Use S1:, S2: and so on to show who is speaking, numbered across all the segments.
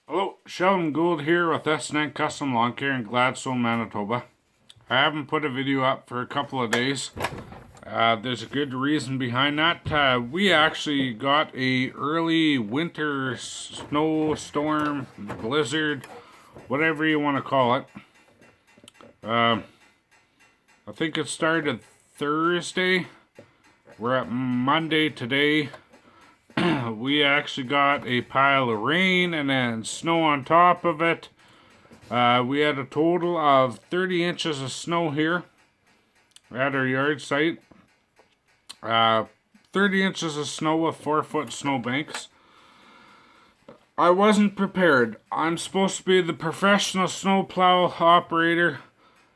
S1: Hello, Sheldon Gould here with S&N Custom Lawn Care in Gladstone, Manitoba. I haven't put a video up for a couple of days. There's a good reason behind that. We actually got a early winter snowstorm, blizzard, whatever you want to call it. I think it started Thursday. We're at Monday today. We actually got a pile of rain and then snow on top of it. We had a total of 30 inches of snow here at our yard site. 30 inches of snow with 4-foot snow banks. I wasn't prepared. I'm supposed to be the professional snowplow operator,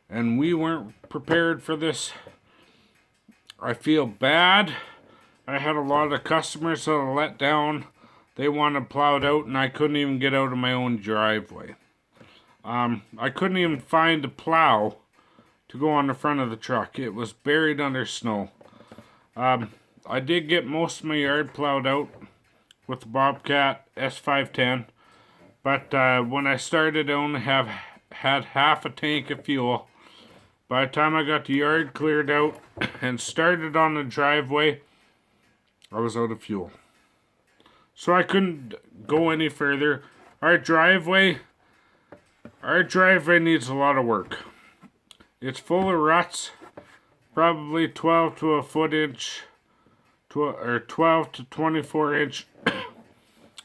S1: and we weren't prepared for this. I feel bad. I had a lot of customers that were let down. They wanted plowed out, and I couldn't even get out of my own driveway. I couldn't even find a plow to go on the front of the truck. It was buried under snow. I did get most of my yard plowed out with the Bobcat S510, but when I started, I only had half a tank of fuel. By the time I got the yard cleared out and started on the driveway, I was out of fuel. So I couldn't go any further. Our driveway needs a lot of work. It's full of ruts, probably 12 to a foot inch, or 12 to 24 inch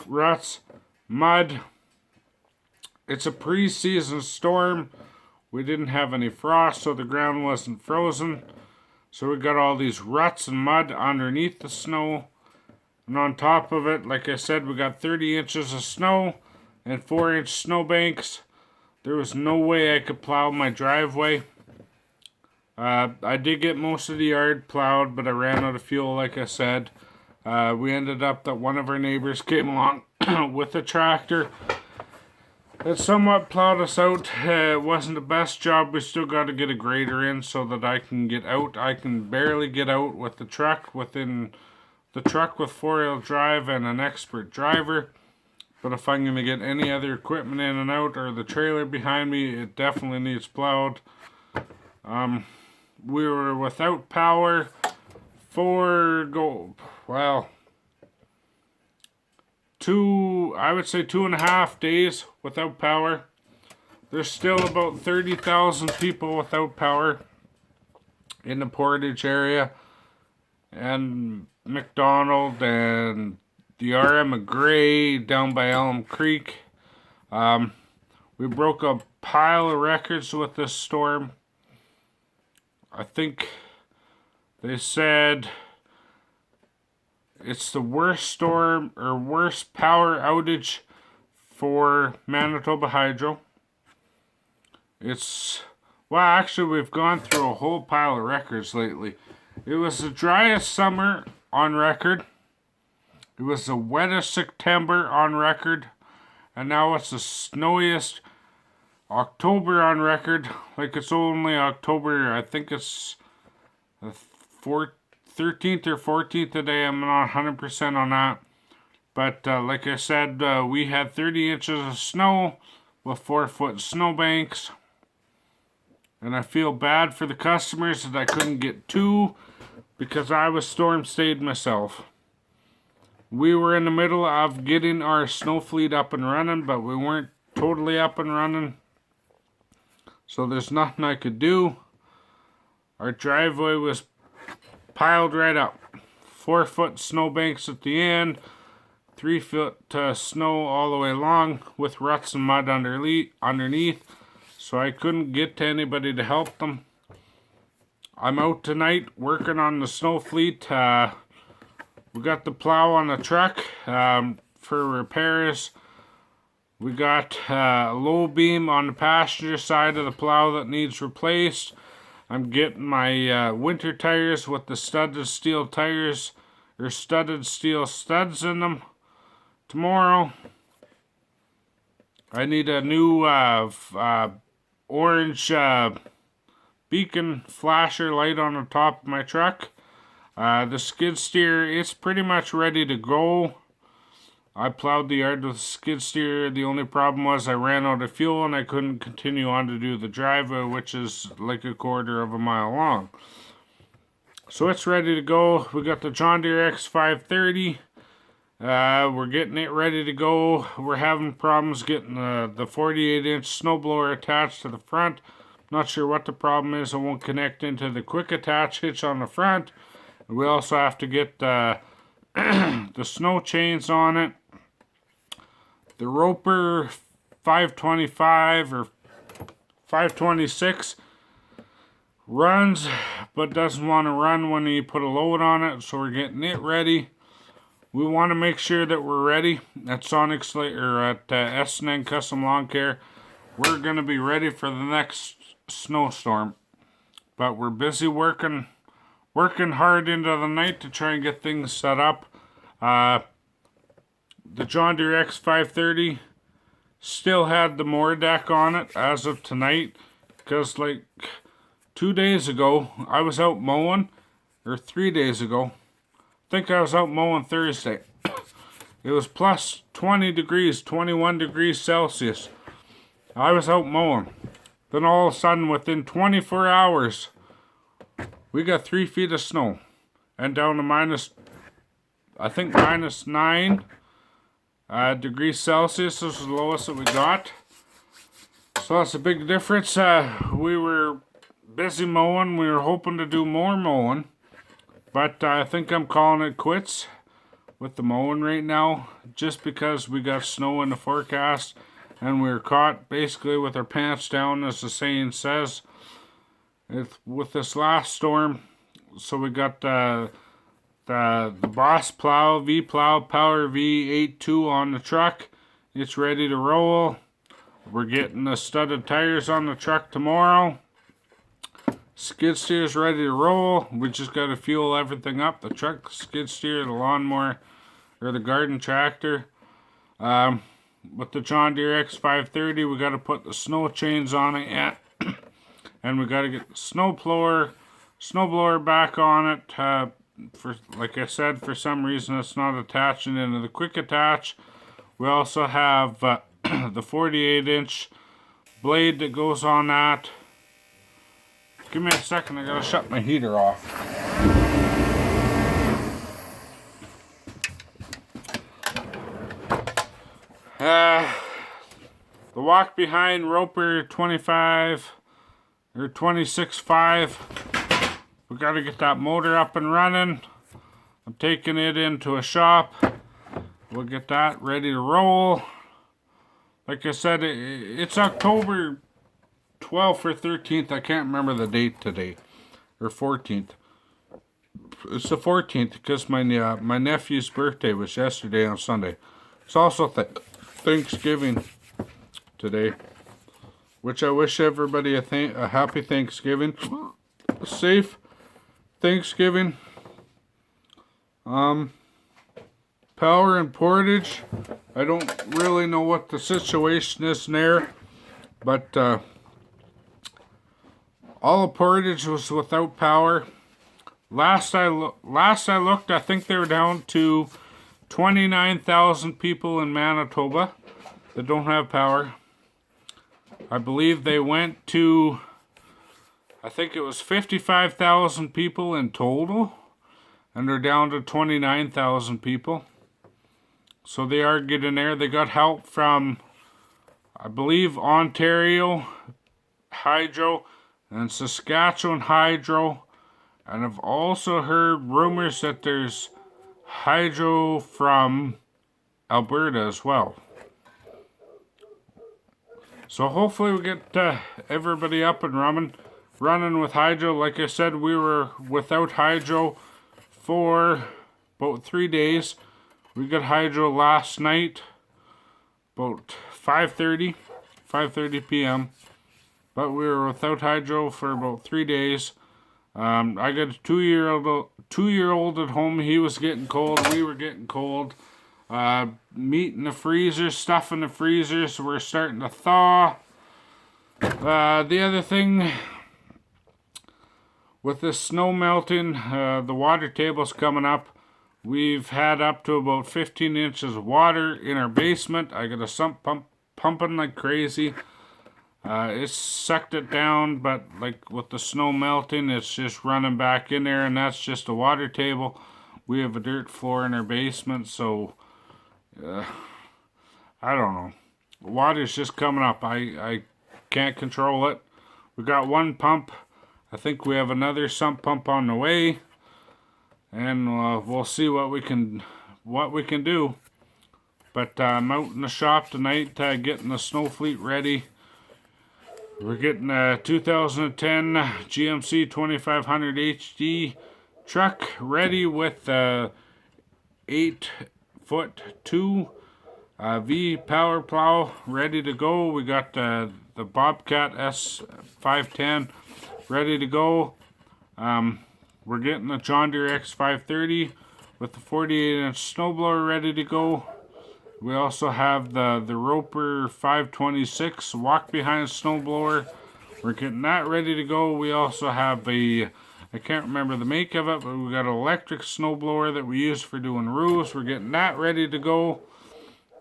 S1: ruts, mud. It's a pre-season storm. We didn't have any frost, so the ground wasn't frozen. So we got all these ruts and mud underneath the snow. And on top of it, like I said, we got 30 inches of snow and 4-inch snow banks. There was no way I could plow my driveway. I did get most of the yard plowed, but I ran out of fuel, like I said. We ended up that one of our neighbors came along with a tractor. It somewhat plowed us out. It wasn't the best job. We still got to get a grader in so that I can get out. I can barely get out with the truck, with 4-wheel drive and an expert driver. But if I'm going to get any other equipment in and out, or the trailer behind me, it definitely needs plowed. We were without power I would say 2.5 days without power. There's still about 30,000 people without power in the Portage area, and McDonald and the RM McGray down by Elm Creek. We broke a pile of records with this storm. I think they said it's the worst storm or worst power outage for Manitoba Hydro. Actually, we've gone through a whole pile of records lately. It was the driest summer on record. It was the wettest September on record. And now it's the snowiest October on record. Like, it's only October, I think it's the 13th or 14th today. I'm not 100% on that. But like I said, we had 30 inches of snow with 4-foot snow banks. And I feel bad for the customers that I couldn't get to because I was storm stayed myself. We were in the middle of getting our snow fleet up and running, but we weren't totally up and running. So there's nothing I could do. Our driveway was piled right up. 4-foot snow banks at the end. 3-foot snow all the way along with ruts and mud underneath. So I couldn't get to anybody to help them. I'm out tonight working on the snow fleet. We got the plow on the truck for repairs. We got a low beam on the passenger side of the plow that needs replaced. I'm getting my winter tires with the studded steel tires, or studded steel studs in them tomorrow. I need a new orange beacon flasher light on the top of my truck. The skid steer, it's pretty much ready to go. I plowed the yard with a skid steer. The only problem was I ran out of fuel and I couldn't continue on to do the driveway, which is like a quarter of a mile long. So it's ready to go. We got the John Deere X530. We're getting it ready to go. We're having problems getting the 48-inch snowblower attached to the front. Not sure what the problem is. It won't connect into the quick attach hitch on the front. We also have to get the snow chains on it. The Roper 525 or 526 runs, but doesn't want to run when you put a load on it, so we're getting it ready. We want to make sure that we're ready at S&N Custom Lawn Care. We're going to be ready for the next snowstorm, but we're busy working hard into the night to try and get things set up. The John Deere X530 still had the mower deck on it as of tonight, because like 2 days ago I was out mowing, or 3 days ago, I think I was out mowing Thursday. It was plus 20 degrees, 21 degrees Celsius. I was out mowing. Then all of a sudden, within 24 hours, we got 3 feet of snow. And down to minus 9 degrees Celsius is the lowest that we got. So that's a big difference. We were busy mowing. We were hoping to do more mowing. But I think I'm calling it quits with the mowing right now, just because we got snow in the forecast and we were caught basically with our pants down, as the saying says, with this last storm. So we got the Boss Plow, V-Plow Power V82 on the truck. It's ready to roll. We're getting the studded tires on the truck tomorrow. Skid steer's ready to roll. We just got to fuel everything up. The truck, skid steer, the lawnmower, or the garden tractor. With the John Deere X530, we got to put the snow chains on it yet. And we got to get the snowblower back on it. For, like I said, for some reason it's not attaching into the quick attach. We also have the 48-inch blade that goes on that. Give me a second, I gotta shut my heater off. The walk behind Roper 25 or 26.5. We gotta get that motor up and running. I'm taking it into a shop. We'll get that ready to roll. Like I said, it's October 12th or 13th. I can't remember the date today. Or 14th. It's the 14th because my nephew's birthday was yesterday on Sunday. It's also Thanksgiving today, which I wish everybody a happy Thanksgiving. Safe Thanksgiving. Power and Portage. I don't really know what the situation is there, but all of Portage was without power. Last I looked, I think they were down to 29,000 people in Manitoba that don't have power. I believe they went to, I think it was 55,000 people in total, and they're down to 29,000 people. So they are getting there. They got help from, I believe, Ontario Hydro and Saskatchewan Hydro. And I've also heard rumors that there's hydro from Alberta as well. So hopefully we get everybody up and running with hydro. Like I said, we were without hydro for about 3 days. We got hydro last night, about 5:30 p.m. But we were without hydro for about 3 days. I got a two-year-old at home. He was getting cold. We were getting cold. Meat in the freezer, stuff in the freezer, so we're starting to thaw. The other thing, with the snow melting, the water table's coming up. We've had up to about 15 inches of water in our basement. I got a sump pump pumping like crazy. It's sucked it down, but like with the snow melting, it's just running back in there, and that's just a water table. We have a dirt floor in our basement, so I don't know. Water's just coming up. I can't control it. We got one pump. I think we have another sump pump on the way, and we'll see what we can do. But I'm out in the shop tonight getting the snow fleet ready. We're getting a 2010 GMC 2500 HD truck ready with 8'2" V power plow ready to go. We got the Bobcat S510 ready to go. We're getting the John Deere X530 with the 48-inch snowblower ready to go. We also have the Roper 526 walk behind snowblower. We're getting that ready to go. We also have I can't remember the make of it, but we got an electric snowblower that we use for doing roofs. We're getting that ready to go.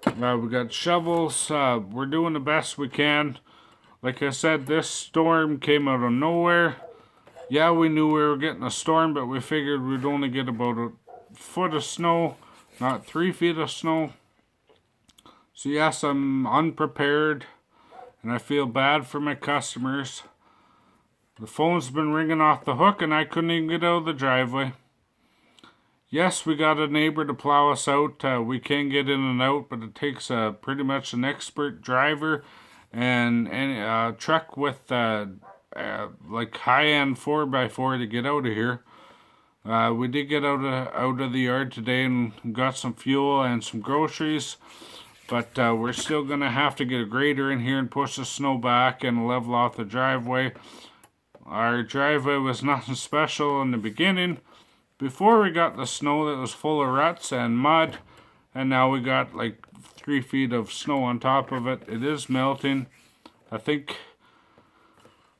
S1: We got shovels. We're doing the best we can. Like I said, this storm came out of nowhere. Yeah, we knew we were getting a storm, but we figured we'd only get about a foot of snow, not 3 feet of snow. So yes, I'm unprepared, and I feel bad for my customers. The phone's been ringing off the hook, and I couldn't even get out of the driveway. Yes, we got a neighbor to plow us out. We can get in and out, but it takes pretty much an expert driver and a truck with like high-end 4x4 to get out of here. We did get out of the yard today and got some fuel and some groceries. But we're still going to have to get a grader in here and push the snow back and level off the driveway. Our driveway was nothing special in the beginning. Before we got the snow that was full of ruts and mud. And now we got like 3 feet of snow on top of it. It is melting. I think,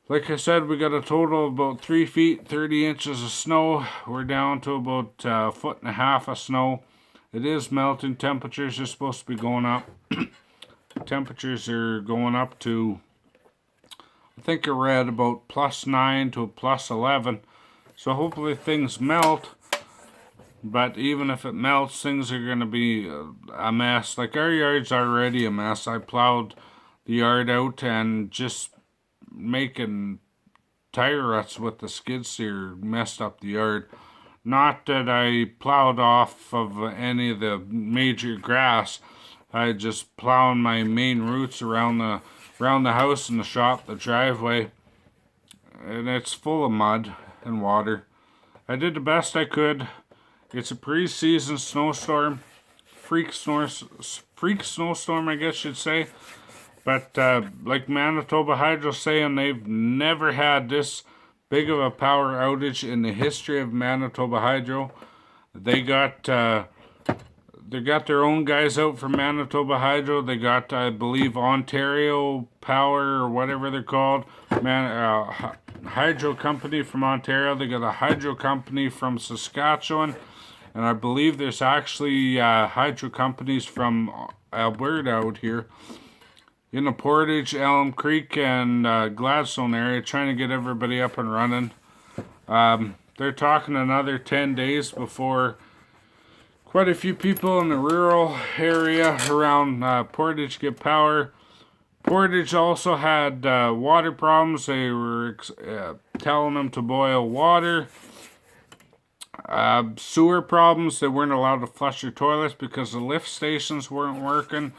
S1: like I said, we got a total of about 3 feet, 30 inches of snow. We're down to about a foot and a half of snow. It is melting. Temperatures are supposed to be going up. Temperatures are going up to, I think I read about +9 to +11. So hopefully things melt. But even if it melts, things are going to be a mess. Like our yard's already a mess. I plowed the yard out and just making tire ruts with the skid steer messed up the yard. Not that I plowed off of any of the major grass. I just plowing my main routes around the house and the shop, the driveway. And it's full of mud and water. I did the best I could. It's a pre-season snowstorm. Freak snowstorm, I guess you'd say. But like Manitoba Hydro saying, they've never had this big of a power outage in the history of Manitoba Hydro. They got their own guys out from Manitoba Hydro. They got, I believe, Ontario Power or whatever they're called. Hydro company from Ontario. They got a hydro company from Saskatchewan, and I believe there's actually hydro companies from Alberta out here in the Portage, Elm Creek, and Gladstone area, trying to get everybody up and running. They're talking another 10 days before quite a few people in the rural area around Portage get power. Portage also had water problems. They were telling them to boil water. Sewer problems. They weren't allowed to flush their toilets because the lift stations weren't working.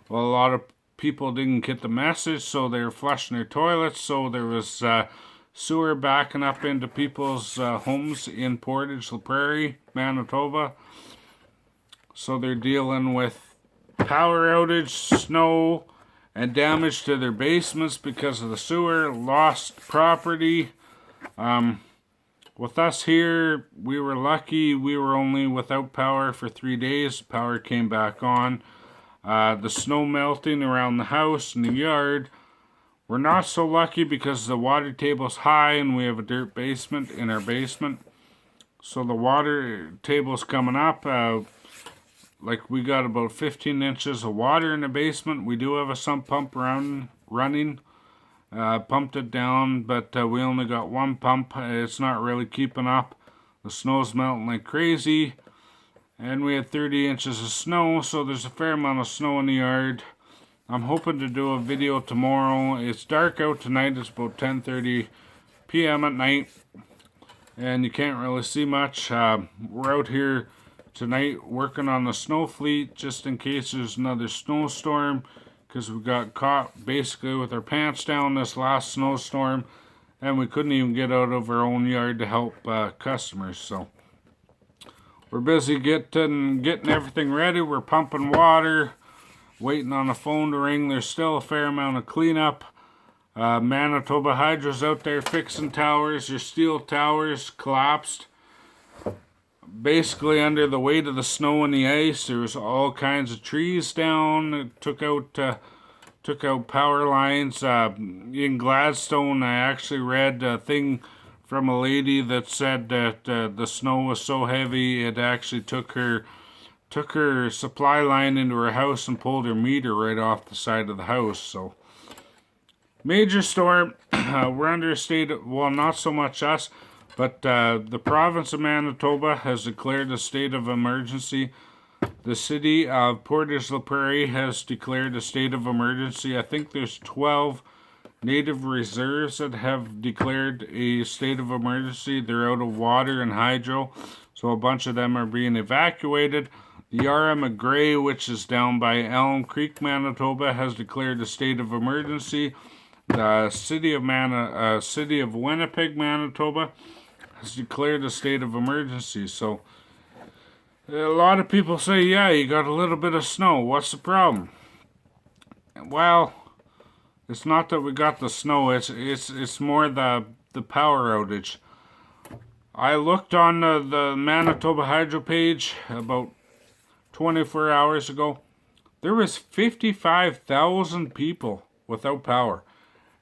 S1: Well, a lot of people didn't get the message, so they were flushing their toilets. So there was sewer backing up into people's homes in Portage, La Prairie, Manitoba. So they're dealing with power outage, snow, and damage to their basements because of the sewer, lost property. With us here, we were lucky. We were only without power for 3 days. Power came back on. The snow melting around the house and the yard. We're not so lucky because the water table's high and we have a dirt basement in our basement. So the water table's coming up. Like we got about 15 inches of water in the basement. We do have a sump pump running. Pumped it down, but we only got one pump. It's not really keeping up. The snow's melting like crazy. And we had 30 inches of snow, so there's a fair amount of snow in the yard. I'm hoping to do a video tomorrow. It's dark out tonight. It's about 10:30 p.m. at night, and you can't really see much. We're out here tonight working on the snow fleet just in case there's another snowstorm, because we got caught basically with our pants down this last snowstorm, and we couldn't even get out of our own yard to help customers. So we're busy getting everything ready. We're pumping water, waiting on the phone to ring. There's still a fair amount of cleanup. Manitoba Hydro's out there fixing towers. Your steel towers collapsed. Basically under the weight of the snow and the ice. There was all kinds of trees down. It took out power lines. In Gladstone, I actually read a thing from a lady that said that the snow was so heavy it actually took her supply line into her house and pulled her meter right off the side of the house. So major storm. We're under a state of, well, not so much us, but the province of Manitoba has declared a state of emergency. The city of Portage-la-Prairie has declared a state of emergency. I think there's 12 native reserves that have declared a state of emergency. They're out of water and hydro, so a bunch of them are being evacuated. The R.M. McGray, which is down by Elm Creek, Manitoba, has declared a state of emergency. The city of Winnipeg, Manitoba, has declared a state of emergency. So a lot of people say, yeah, you got a little bit of snow. What's the problem? Well, it's not that we got the snow. It's more the power outage. I looked on the Manitoba Hydro page about 24 hours ago. There was 55,000 people without power,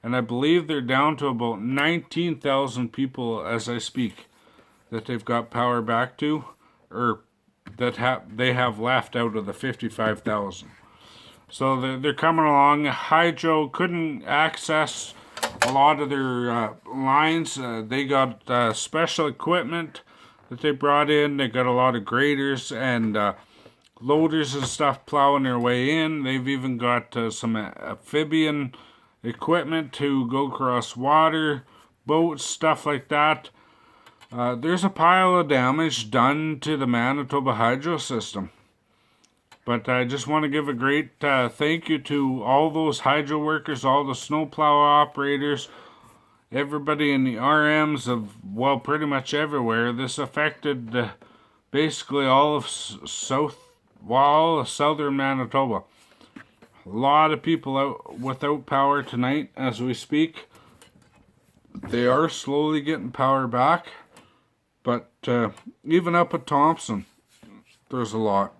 S1: and I believe they're down to about 19,000 people as I speak that they've got power back to, or that they have left out of the 55,000. So they're coming along. Hydro couldn't access a lot of their lines. They got special equipment that they brought in. They got a lot of graders and loaders and stuff plowing their way in. They've even got some amphibian equipment to go across water, boats, stuff like that. There's a pile of damage done to the Manitoba Hydro system. But I just want to give a great thank you to all those hydro workers, all the snowplow operators, everybody in the RMs of, well, pretty much everywhere. This affected basically all of southern Manitoba. A lot of people out without power tonight as we speak. They are slowly getting power back, but even up at Thompson, there's a lot.